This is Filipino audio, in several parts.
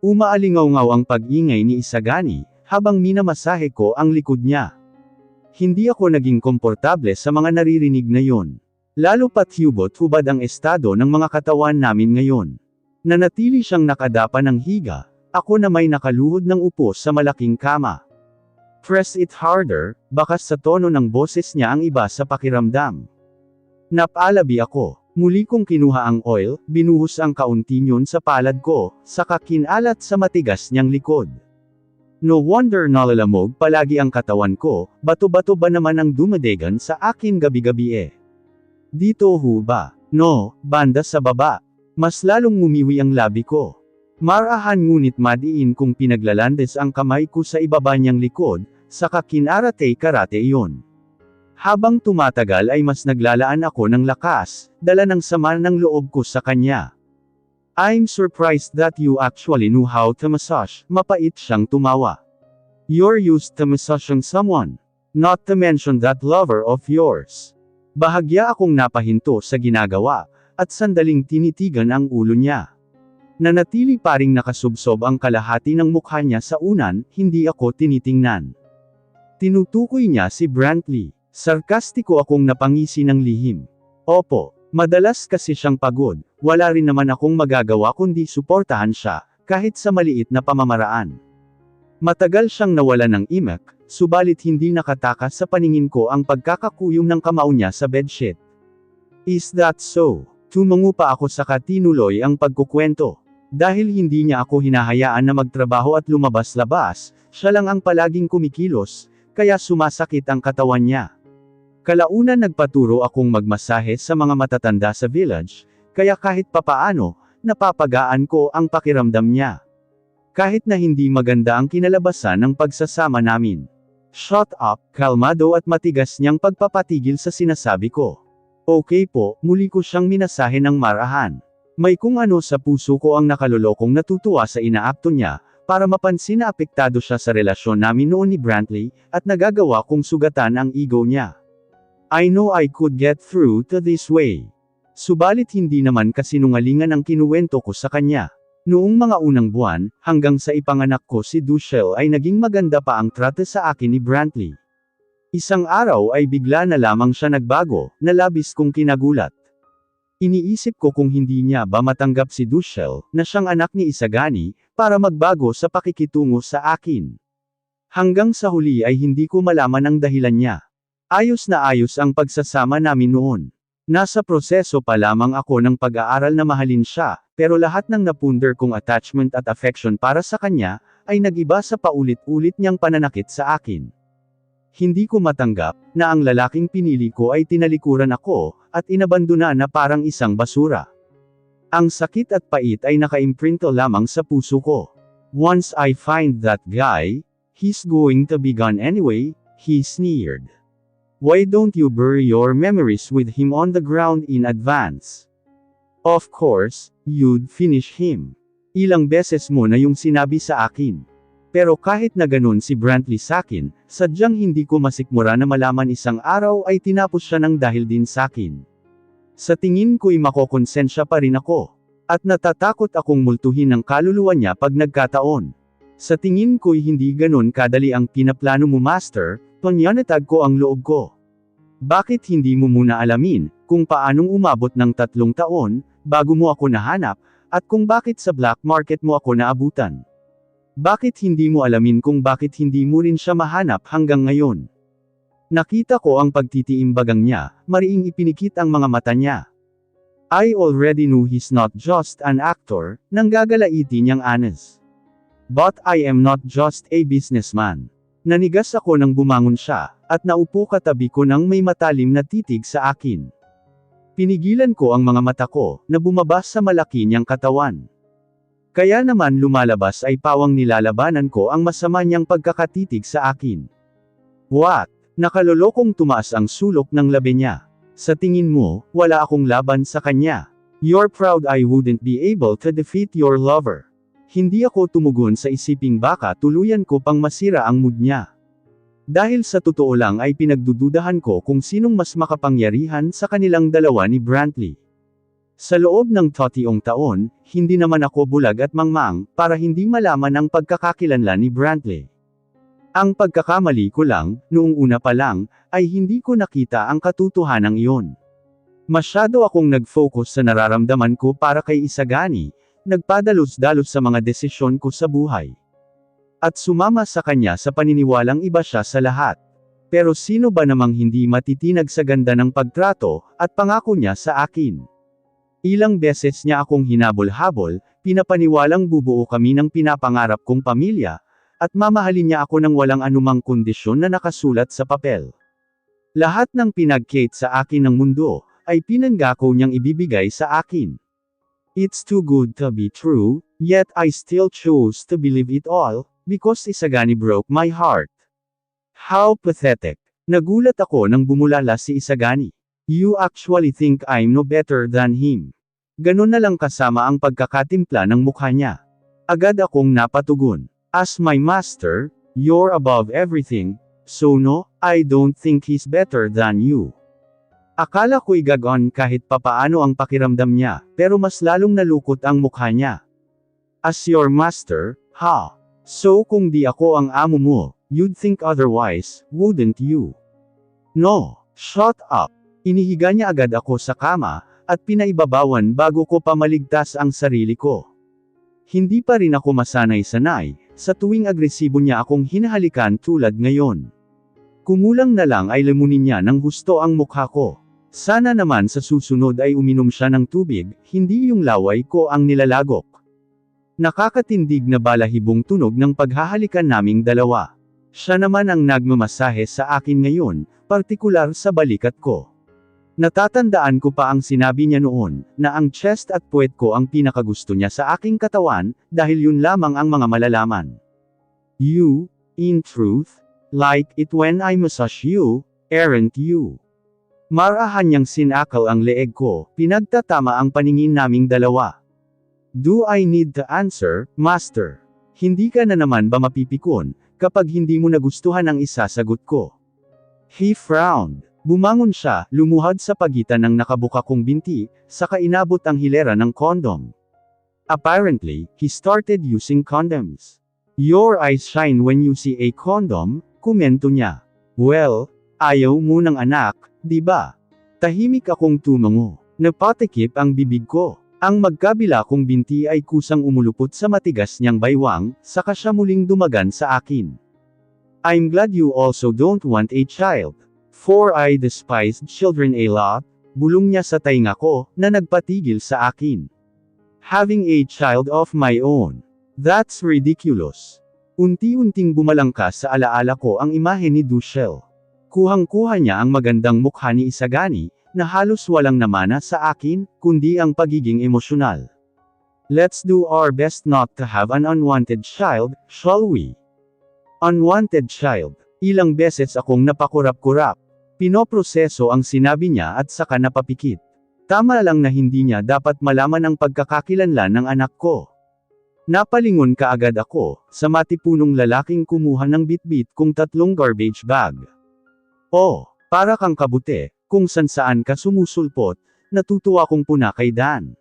Umaalingaw-ngaw ang pag-ingay ni Isagani, habang minamasahe ko ang likod niya. Hindi ako naging komportable sa mga naririnig na yon. Lalo pat hubot-hubad ang estado ng mga katawan namin ngayon. Nanatili siyang nakadapa ng higa, ako na may nakaluhod ng upo sa malaking kama. Press it harder, bakas sa tono ng boses niya ang iba sa pakiramdam. Napalabi ako. Muli kong kinuha ang oil, binuhos ang kaunti niyon sa palad ko, saka kinalat sa matigas niyang likod. No wonder nalalamog palagi ang katawan ko, bato-bato ba naman ang dumadegan sa akin gabi-gabi eh. Dito ho ba? No, banda sa baba. Mas lalong ngumiwi ang labi ko. Marahan ngunit madiin kung pinaglalandes ang kamay ko sa ibaba niyang likod, saka kinarate-karate iyon. Habang tumatagal ay mas naglalaan ako ng lakas, dala ng sama ng loob ko sa kanya. I'm surprised that you actually knew how to massage, mapait siyang tumawa. You're used to massaging someone. Not to mention that lover of yours. Bahagya akong napahinto sa ginagawa, at sandaling tinitigan ang ulo niya. Nanatili pa ring nakasubsob ang kalahati ng mukha niya sa unan, hindi ako tinitingnan. Tinutukoy niya si Brantley. Sarkastiko akong napangisi ng lihim. Opo, madalas kasi siyang pagod, wala rin naman akong magagawa kundi suportahan siya, kahit sa maliit na pamamaraan. Matagal siyang nawala ng imak, subalit hindi nakatakas sa paningin ko ang pagkakakuyom ng kamao niya sa bedsheet. Is that so? Tumango pa ako saka tinuloy ang pagkukwento. Dahil hindi niya ako hinahayaan na magtrabaho at lumabas-labas, siya lang ang palaging kumikilos, kaya sumasakit ang katawan niya. Kalaunan nagpaturo akong magmasahe sa mga matatanda sa village, kaya kahit papaano, napapagaan ko ang pakiramdam niya. Kahit na hindi maganda ang kinalabasan ng pagsasama namin. Shut up, kalmado at matigas niyang pagpapatigil sa sinasabi ko. Okay po, muli ko siyang minasahe ng marahan. May kung ano sa puso ko ang nakalolokong natutuwa sa inaakto niya, para mapansin na apektado siya sa relasyon namin noon ni Brantley, at nagagawa kong sugatan ang ego niya. I know I could get through to this way. Subalit hindi naman kasinungalingan ang kinuwento ko sa kanya. Noong mga unang buwan, hanggang sa ipanganak ko si Dushel ay naging maganda pa ang trate sa akin ni Brantley. Isang araw ay bigla na lamang siya nagbago, na labis kong kinagulat. Iniisip ko kung hindi niya ba matanggap si Dushel, na siyang anak ni Isagani, para magbago sa pakikitungo sa akin. Hanggang sa huli ay hindi ko malaman ang dahilan niya. Ayos na ayos ang pagsasama namin noon. Nasa proseso pa lamang ako ng pag-aaral na mahalin siya, pero lahat ng napunder kong attachment at affection para sa kanya, ay nag-iba sa paulit-ulit niyang pananakit sa akin. Hindi ko matanggap, na ang lalaking pinili ko ay tinalikuran ako, at inabandona na parang isang basura. Ang sakit at pait ay naka-imprinto lamang sa puso ko. Once I find that guy, he's going to be gone anyway, he sneered. Why don't you bury your memories with him on the ground in advance? Of course, you'd finish him. Ilang beses mo na yung sinabi sa akin. Pero kahit na ganun si Brantley sakin, sadyang hindi ko masikmura na malaman isang araw ay tinapos siya ng dahil din sakin. Sa tingin ko'y makokonsensya pa rin ako. At natatakot akong multuhin ang kaluluwa niya pag nagkataon. Sa tingin ko'y hindi ganun kadali ang pinaplano mo master, panyanatag ko ang loob ko. Bakit hindi mo muna alamin, kung paanong umabot ng 3 taon, bago mo ako nahanap, at kung bakit sa black market mo ako naabutan? Bakit hindi mo alamin kung bakit hindi mo rin siya mahanap hanggang ngayon? Nakita ko ang pagtitiimbagang niya, mariing ipinikit ang mga mata niya. I already knew he's not just an actor, nang gagalaiti niyang Anes. But I am not just a businessman. Nanigas ako nang bumangon siya, at naupo katabi ko nang may matalim na titig sa akin. Pinigilan ko ang mga mata ko, na bumabas sa malaki niyang katawan. Kaya naman lumalabas ay pawang nilalabanan ko ang masama niyang pagkakatitig sa akin. What? Nakalolokong tumaas ang sulok ng labi niya. Sa tingin mo, wala akong laban sa kanya. You're proud I wouldn't be able to defeat your lover. Hindi ako tumugon sa isiping baka tuluyan ko pang masira ang mood niya. Dahil sa totoo lang ay pinagdududahan ko kung sinong mas makapangyarihan sa kanilang dalawa ni Brantley. Sa loob ng tationg taon, hindi naman ako bulag at mangmang, para hindi malaman ang pagkakakilanlan ni Brantley. Ang pagkakamali ko lang, noong una pa lang, ay hindi ko nakita ang katotohanan iyon. Masyado akong nag-focus sa nararamdaman ko para kay Isagani, nagpadalos-dalos sa mga desisyon ko sa buhay. At sumama sa kanya sa paniniwalang iba siya sa lahat. Pero sino ba namang hindi matitinag sa ganda ng pagtrato, at pangako niya sa akin? Ilang beses niya akong hinabol-habol, pinapaniwalang bubuo kami ng pinapangarap kong pamilya, at mamahalin niya ako ng walang anumang kondisyon na nakasulat sa papel. Lahat ng pinagkait sa akin ng mundo, ay pinanggako niyang ibibigay sa akin. It's too good to be true, yet I still chose to believe it all, because Isagani broke my heart. How pathetic. Nagulat ako nang bumulala si Isagani. You actually think I'm no better than him. Ganon na lang kasama ang pagkakatimpla ng mukha niya. Agad akong napatugon. As my master, you're above everything, so no, I don't think he's better than you. Akala ko'y gagon kahit papaano ang pakiramdam niya, pero mas lalong nalukot ang mukha niya. As your master, ha? So kung di ako ang amo mo, you'd think otherwise, wouldn't you? No, shut up. Inihiga niya agad ako sa kama, at pinaibabawan bago ko pamaligtas ang sarili ko. Hindi pa rin ako masanay-sanay, sa tuwing agresibo niya akong hinahalikan tulad ngayon. Kumulang na lang ay lamunin niya ng husto ang mukha ko. Sana naman sa susunod ay uminom siya ng tubig, hindi yung laway ko ang nilalagok. Nakakatindig na balahibong tunog ng paghahalikan naming dalawa. Siya naman ang nagmamasahe sa akin ngayon, partikular sa balikat ko. Natatandaan ko pa ang sinabi niya noon, na ang chest at puwet ko ang pinakagusto niya sa aking katawan, dahil yun lamang ang mga malalaman. You, in truth, like it when I massage you, aren't you? Marahan niyang sinakaw ang leeg ko, pinagtatama ang paningin naming dalawa. Do I need to answer, master? Hindi ka na naman ba mapipikon, kapag hindi mo nagustuhan ang isasagot ko? He frowned. Bumangon siya, lumuhad sa pagitan ng nakabuka kong binti, saka inabot ang hilera ng kondom. Apparently, he started using condoms. Your eyes shine when you see a condom, komento niya. Well, ayaw mo ng anak, di ba? Tahimik akong tumango. Napatikip ang bibig ko. Ang magkabila kong binti ay kusang umulupot sa matigas niyang baywang, saka siya muling dumagan sa akin. I'm glad you also don't want a child. For I despised children a lot, bulong niya sa tainga ko, na nagpatigil sa akin. Having a child of my own. That's ridiculous. Unti-unting bumalangkas sa alaala ko ang imahe ni Dushel. Kuhang-kuha niya ang magandang mukha ni Isagani, na halos walang namana sa akin, kundi ang pagiging emosyonal. Let's do our best not to have an unwanted child, shall we? Unwanted child. Ilang beses akong napakurap-kurap. Pinoproseso ang sinabi niya at saka napapikit. Tama lang na hindi niya dapat malaman ang pagkakakilanlan ng anak ko. Napalingon kaagad ako, sa matipunong lalaking kumuha ng bitbit kong 3 garbage bag. Oh, para kang kabute, kung saan ka sumusulpot, natutuwa kong puna kay Dan.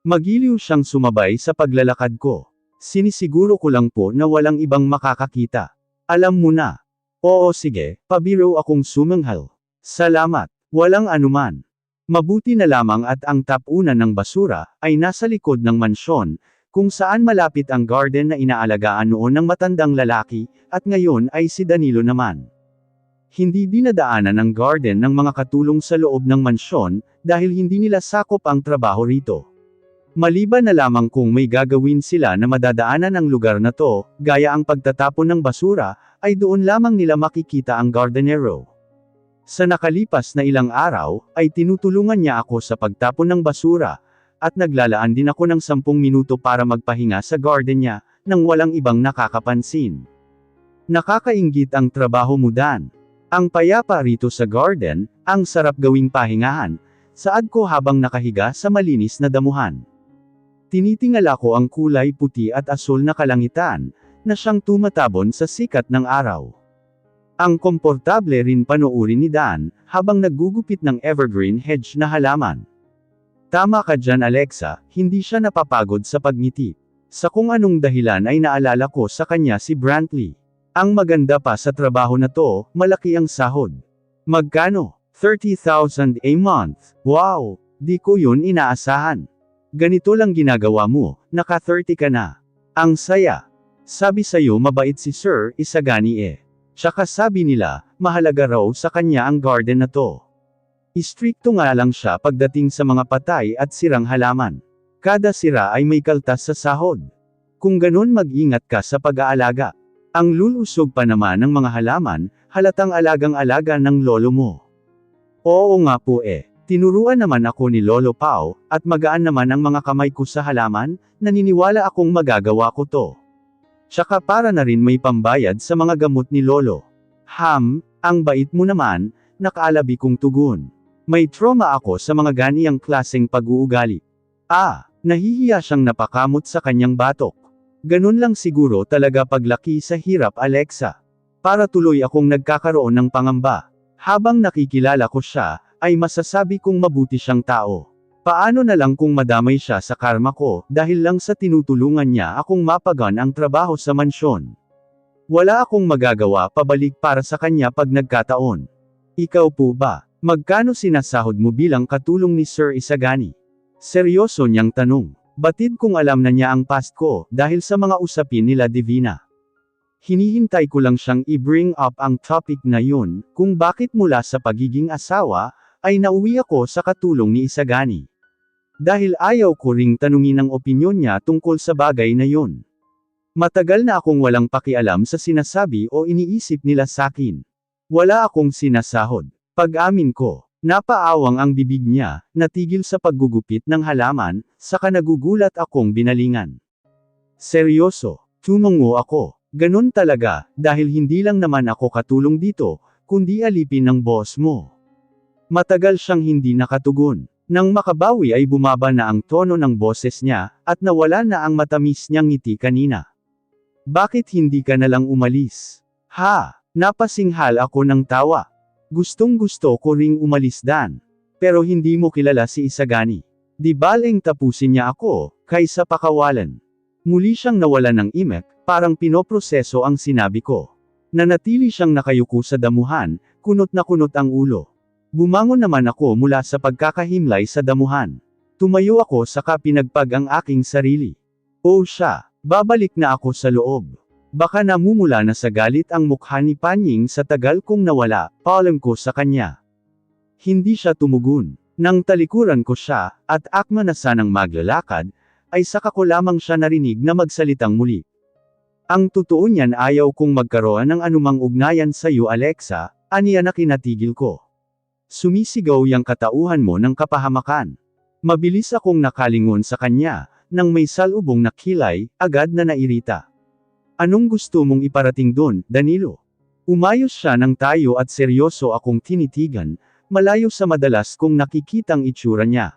Magiliw siyang sumabay sa paglalakad ko. Sinisiguro ko lang po na walang ibang makakakita. Alam mo na. Oo sige, pabiro akong sumanghal. Salamat, walang anuman. Mabuti na lamang at ang tapunan ng basura, ay nasa likod ng mansyon, kung saan malapit ang garden na inaalagaan noon ng matandang lalaki, at ngayon ay si Danilo naman. Hindi dinadaanan ang garden ng mga katulong sa loob ng mansyon, dahil hindi nila sakop ang trabaho rito. Maliban na lamang kung may gagawin sila na madadaanan ang lugar na to, gaya ang pagtatapon ng basura, ay doon lamang nila makikita ang gardenero. Sa nakalipas na ilang araw, ay tinutulungan niya ako sa pagtapon ng basura, at naglalaan din ako ng 10 minuto para magpahinga sa garden niya, nang walang ibang nakakapansin. Nakakainggit ang trabaho mo Dan. Ang payapa rito sa garden, ang sarap gawing pahingahan, saad ko habang nakahiga sa malinis na damuhan. Tinitingala ko ang kulay puti at asul na kalangitan, na siyang tumatabon sa sikat ng araw. Ang komportable rin panoorin ni Dan, habang naggugupit ng evergreen hedge na halaman. Tama ka dyan Alexa, hindi siya napapagod sa pagngiti. Sa kung anong dahilan ay naalala ko sa kanya si Brantley. Ang maganda pa sa trabaho na to, malaki ang sahod. Magkano? 30,000 a month. Wow! Di ko yun inaasahan. Ganito lang ginagawa mo, naka 30 ka na. Ang saya. Sabi sa'yo mabait si Sir Isagani eh. Tsaka sabi nila, mahalaga raw sa kanya ang garden na to. Istrikto nga lang siya pagdating sa mga patay at sirang halaman. Kada sira ay may kaltas sa sahod. Kung ganun mag-ingat ka sa pag-aalaga. Ang lulusog pa naman ng mga halaman, halatang alagang-alaga ng lolo mo. Oo nga po eh. Tinuruan naman ako ni Lolo Pao, at magaan naman ang mga kamay ko sa halaman, naniniwala akong magagawa ko to. Tsaka para na rin may pambayad sa mga gamot ni Lolo. Ang bait mo naman, nakaalabi kong tugon. May trauma ako sa mga ganiyang klaseng pag-uugali. Nahihiya siyang napakamot sa kanyang batok. Ganun lang siguro talaga paglaki sa hirap Alexa. Para tuloy akong nagkakaroon ng pangamba. Habang nakikilala ko siya, ay masasabi kong mabuti siyang tao. Paano na lang kung madamay siya sa karma ko, dahil lang sa tinutulungan niya akong mapagan ang trabaho sa mansyon. Wala akong magagawa pabalik para sa kanya pag nagkataon. Ikaw po ba? Magkano sinasahod mo bilang katulong ni Sir Isagani? Seryoso niyang tanong. Batid kong alam na niya ang past ko, dahil sa mga usapin nila Divina. Hinihintay ko lang siyang i-bring up ang topic na yun, kung bakit mula sa pagiging asawa, ay nauwi ako sa katulong ni Isagani. Dahil ayaw ko ring tanungin ang opinyon niya tungkol sa bagay na yun. Matagal na akong walang pakialam sa sinasabi o iniisip nila sakin. Wala akong sinasahod. Pag-amin ko, napaawang ang bibig niya, natigil sa paggugupit ng halaman, saka nagugulat akong binalingan. Seryoso, tumungo ako, ganun talaga, dahil hindi lang naman ako katulong dito, kundi alipin ng boss mo. Matagal siyang hindi nakatugon. Nang makabawi ay bumaba na ang tono ng boses niya, at nawala na ang matamis niyang ngiti kanina. Bakit hindi ka nalang umalis? Napasinghal ako ng tawa. Gustong-gusto ko ring umalis Dan. Pero hindi mo kilala si Isagani. Di baling tapusin niya ako, kaysa pakawalan. Muli siyang nawalan ng imek, parang pinoproseso ang sinabi ko. Nanatili siyang nakayuko sa damuhan, kunot na kunot ang ulo. Bumangon naman ako mula sa pagkakahimlay sa damuhan. Tumayo ako saka pinagpag ang aking sarili. Babalik na ako sa loob. Baka namumula na sa galit ang mukha ni Panying sa tagal kong nawala, paalam ko sa kanya. Hindi siya tumugon. Nang talikuran ko siya, at akma na sanang maglalakad, ay saka ko lamang siya narinig na magsalitang muli. Ang totoo niyan ayaw kong magkaroon ng anumang ugnayan sa iyo Alexa, aniya na kinatigil ko. Sumisigaw yang katauhan mo ng kapahamakan. Mabilis akong nakalingon sa kanya, nang may salubong na kilay, agad na nairita. Anong gusto mong iparating doon, Danilo? Umayos siya nang tayo at seryoso akong tinitigan, malayo sa madalas kong nakikitang itsura niya.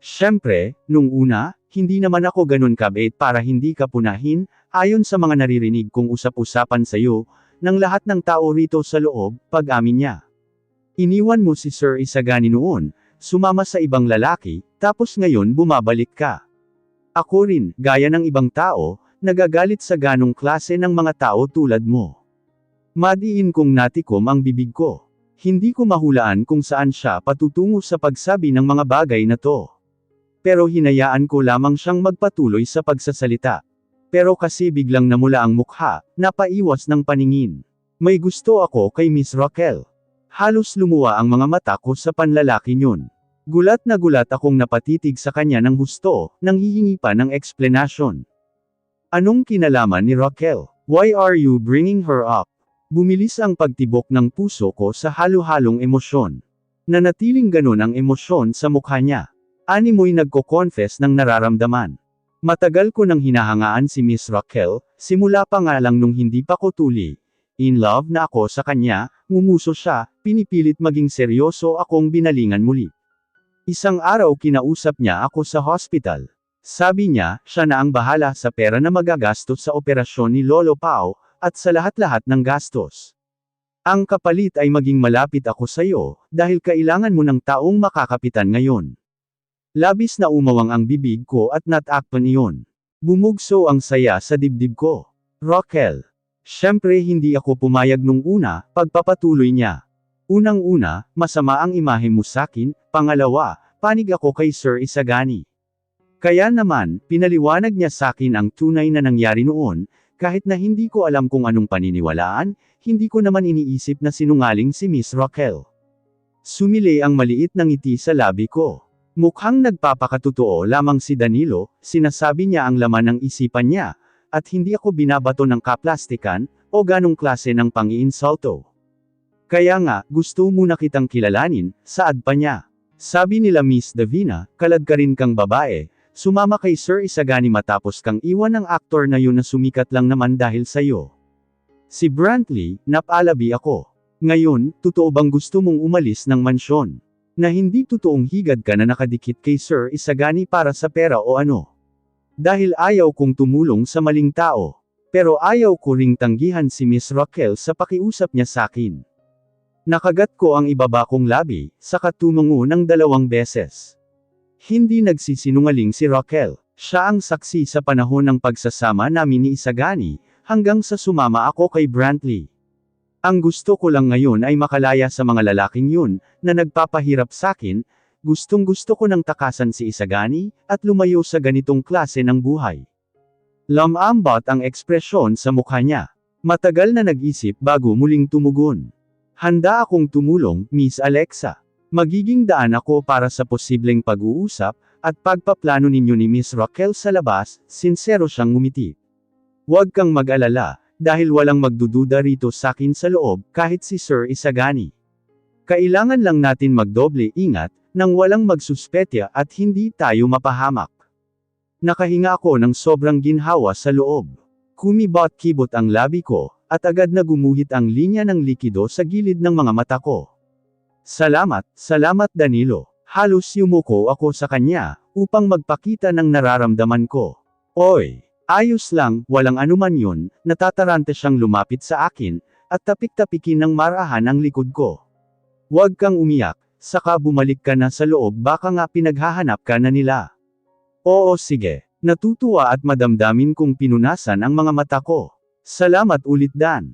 Siyempre, nung una, hindi naman ako ganun kabait para hindi ka punahin, ayon sa mga naririnig kong usap-usapan sa'yo, ng lahat ng tao rito sa loob, pag-amin niya. Iniwan mo si Sir Isagani noon, sumama sa ibang lalaki, tapos ngayon bumabalik ka. Ako rin, gaya ng ibang tao, nagagalit sa ganong klase ng mga tao tulad mo. Madiin kong natikom ang bibig ko. Hindi ko mahulaan kung saan siya patutungo sa pagsabi ng mga bagay na to. Pero hinayaan ko lamang siyang magpatuloy sa pagsasalita. Pero kasi biglang namula ang mukha, napaiwas ng paningin. May gusto ako kay Miss Raquel. Halos lumuwa ang mga mata ko sa panlalaki niyon. Gulat na gulat akong napatitig sa kanya ng husto, nang hihingi pa ng eksplanasyon. Anong kinalaman ni Raquel? Why are you bringing her up? Bumilis ang pagtibok ng puso ko sa halo-halong emosyon. Nanatiling ganun ang emosyon sa mukha niya. Animoy nagko-confess ng nararamdaman. Matagal ko nang hinahangaan si Miss Raquel, simula pa nga lang nung hindi pa ko tuli. In love na ako sa kanya, ngumuso siya, pinipilit maging seryoso akong binalingan muli. Isang araw kinausap niya ako sa hospital. Sabi niya, siya na ang bahala sa pera na magagastos sa operasyon ni Lolo Pao, at sa lahat-lahat ng gastos. Ang kapalit ay maging malapit ako sa iyo, dahil kailangan mo ng taong makakapitan ngayon. Labis na umawang ang bibig ko at natakpan iyon. Bumugso ang saya sa dibdib ko. Rochelle. Siyempre hindi ako pumayag nung una, pagpapatuloy niya. Unang-una, masama ang imahe mo sakin, pangalawa, panig ako kay Sir Isagani. Kaya naman, pinaliwanag niya sakin ang tunay na nangyari noon, kahit na hindi ko alam kung anong paniniwalaan, hindi ko naman iniisip na sinungaling si Miss Rochelle. Sumili ang maliit na ngiti sa labi ko. Mukhang nagpapakatotoo lamang si Danilo, sinasabi niya ang laman ng isipan niya, at hindi ako binabato ng kaplastikan, o ganong klase ng pang-iinsulto. Kaya nga, gusto muna kitang kilalanin, saad pa niya. Sabi nila Miss Davina, kalad ka rin kang babae, sumama kay Sir Isagani matapos kang iwan ng aktor na yun na sumikat lang naman dahil sa'yo. Si Brantley, napalabi ako. Ngayon, totoo bang gusto mong umalis ng mansyon? Na hindi totoong higad ka na nakadikit kay Sir Isagani para sa pera o ano? Dahil ayaw kong tumulong sa maling tao. Pero ayaw ko ring tanggihan si Miss Rochelle sa pakiusap niya sakin. Nakagat ko ang ibaba kong labi, saka tumungo ng 2 beses. Hindi nagsisinungaling si Rochelle. Siya ang saksi sa panahon ng pagsasama namin ni Isagani, hanggang sa sumama ako kay Brantley. Ang gusto ko lang ngayon ay makalaya sa mga lalaking yun, na nagpapahirap sakin, gustong-gusto ko nang takasan si Isagani, at lumayo sa ganitong klase ng buhay. Lamambot ang ekspresyon sa mukha niya. Matagal na nag-isip bago muling tumugon. Handa akong tumulong, Miss Alexa. Magiging daan ako para sa posibleng pag-uusap, at pagpaplano ninyo ni Miss Rochelle sa labas, sinsero siyang ngumiti. Huwag kang mag-alala, dahil walang magdududa rito sakin sa loob, kahit si Sir Isagani. Kailangan lang natin magdoble ingat, nang walang magsuspetya at hindi tayo mapahamak. Nakahinga ako ng sobrang ginhawa sa loob. Kumibot-kibot ang labi ko, at agad na gumuhit ang linya ng likido sa gilid ng mga mata ko. Salamat Danilo. Halos yumuko ako sa kanya, upang magpakita ng nararamdaman ko. Oy, ayos lang, walang anuman yun, natatarante siyang lumapit sa akin, at tapik-tapikin ng marahan ang likod ko. Huwag kang umiyak, saka bumalik ka na sa loob baka nga pinaghahanap ka na nila. Oo sige, natutuwa at madamdamin kong pinunasan ang mga mata ko. Salamat ulit Dan.